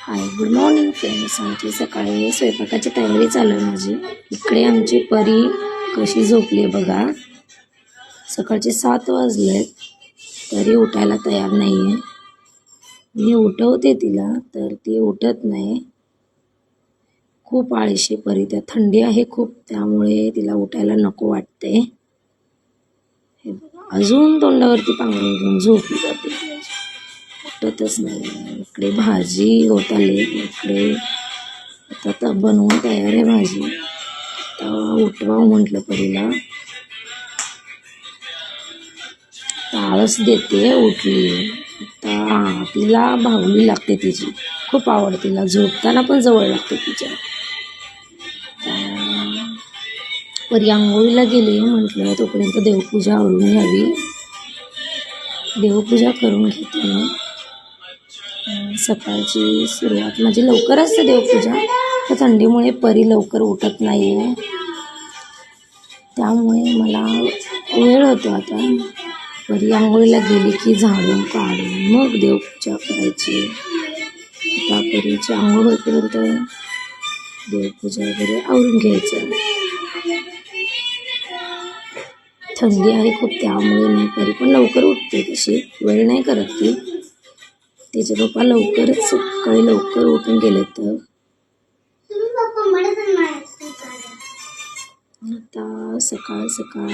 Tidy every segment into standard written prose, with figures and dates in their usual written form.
हाय, good morning friends. आमची सकाळी स्वयंपाकाची तयारी चालू आहे माझी. इकडे आमची परी कशी झोपली आहे बघा. सकाळचे 7 वाजलेत तरी उठायला तयार नाही आहे. मी उठवते तिला तर ती उठत नाही. खूप आळशी परी. त्या थंडी आहे खूप, त्यामुळे तिला उठायला नको वाटते. हे बघा, अजून तोंडावरती पांघरून घेऊन झोपली जाते. उठतच नाही. इकडे भाजी होत आली. इकडे आता बनवून तयार आहे भाजी. आता उठवावं म्हटलं परीला. आळस देते. उठली आता. तिला बाहुली लागते तिची. खूप आवड तिला. झोपताना पण जवळ लागते तिच्या. परी आंघोळीला गेली. म्हटलं तोपर्यंत देवपूजा आवरून घ्यावी. देवपूजा करून घेते मी. सकाळची सुरुवात माझी लवकर असते देवपूजा. तर थंडीमुळे परी लवकर उठत नाही आहे, त्यामुळे मला वेळ होतो. आता परी आंघोळीला गेली की झाडून काढून मग देवपूजा करायची. आता परीची आंघोळ होईपर्यंत देवपूजा वगैरे आवरून घ्यायचं. थंडी आहे खूप, त्यामुळे नाही. परी पण लवकर उठते. तशी वेळ नाही करत ती. तिचे पप्पा लवकरच सकाळी लवकर उठून गेले. तर आता सकाळ सकाळ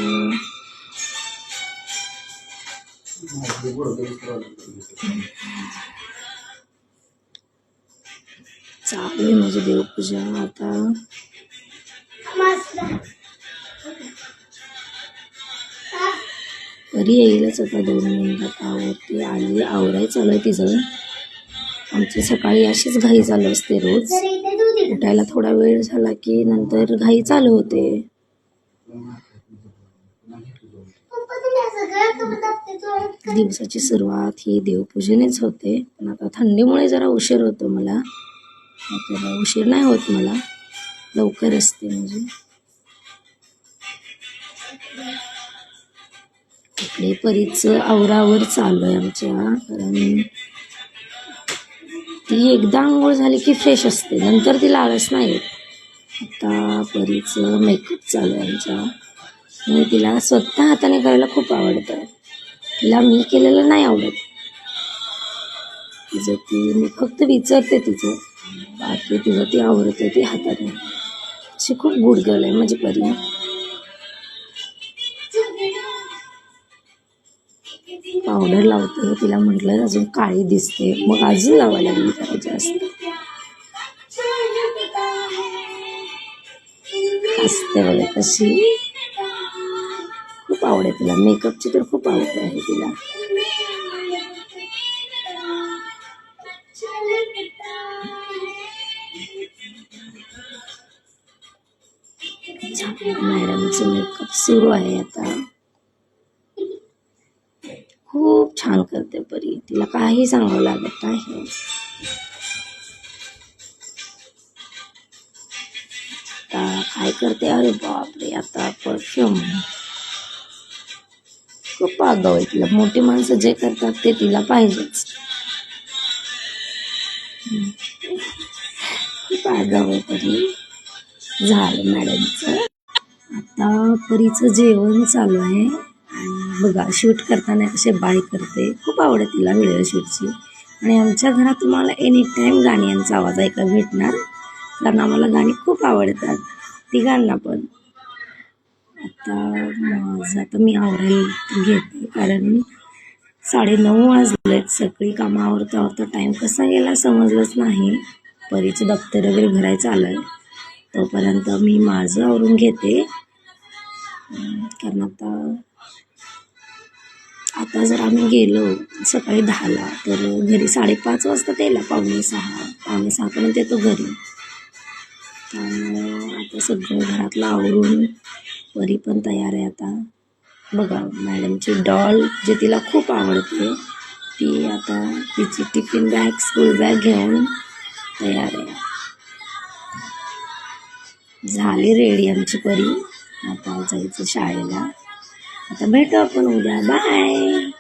चालू आहे माझी देवपूजा. आता परी येईलच आता 2 मिनिटात. आवरते आली. आवराय चालू आहे तिचं. आमची सकाळी अशीच घाई चालू असते रोज. उठायला थोडा वेळ झाला की नंतर घाई चालू होते. दिवसाची सुरुवात ही देवपूजेनेच होते. पण आता थंडीमुळे जरा उशीर होतो मला. उशीर नाही होत मला, लवकर असते म्हणजे. इकडे परीचं आवरावर चालू आहे आमच्या. कारण ती एकदा आंघोळ झाली की फ्रेश असते, नंतर तिला आळस नाही येत. आता परीचं मेकअप चालू आहे आमच्या. आणि तिला स्वतः हाताने करायला खूप आवडतं. तिला मी केलेलं नाही आवडत. मी फक्त विचारते तिचं, बाकी तिचं ती आवडते ती हाताने. अशी खूप गुड गर्ल आहे माझी परी. पावडर लावते. तिला म्हटलं अजून काळी दिसते, मग अजून लावायला लागली जरा जास्त. हसते बघा कशी. खूप आवड आहे तिला. मेकअपची तर खूप आवड आहे तिला. मॅडमचं मेकअप सुरू आहे आता. खूप छान करते परी. तिला काही सांगावं लागत नाही. आता काय करते, अरे बापरे, आता परफ्यूम. खूप आगाऊ आहे तिला. मोठी माणसं जे करतात ते तिला पाहिजेच. खूप आगाऊ आहे परी. झालं मॅडमचं. आता परीचं जेवण चालू आहे. बघा, शूट करताना कसे बाय करते. खूप आवडते तिला व्हिडिओ शूटची. आणि आमच्या घरात तुम्हाला एनी टाईम गाण्यांचा आवाज ऐकायला भेटणार, कारण आम्हाला गाणी खूप आवडतात तिघांना पण. आता मी आवरायला घेते, कारण 9:30 वाजलेत. सगळी कामं आवरता आवरता टाईम कसा गेला समजलंच नाही. परीचं दप्तर वगैरे भरायचं आलं आहे, तोपर्यंत मी माझं आवरून घेते. कारण आता जर आम्ही गेलो सकाळी 10ला तर घरी 5:30 वाजता यायला. 5:45 येतो घरी. त्यामुळे आता सगळं घरातलं आवरून परी पण तयार आहे आता. बघा, मॅडमची डॉल जे तिला खूप आवडते ती आता तिची टिफिन बॅग, स्कूल बॅग घेऊन तयार आहे. झाली रेडी आमची परी. आता जायचं शाळेला. आता भेटू आपण उद्या. बाय.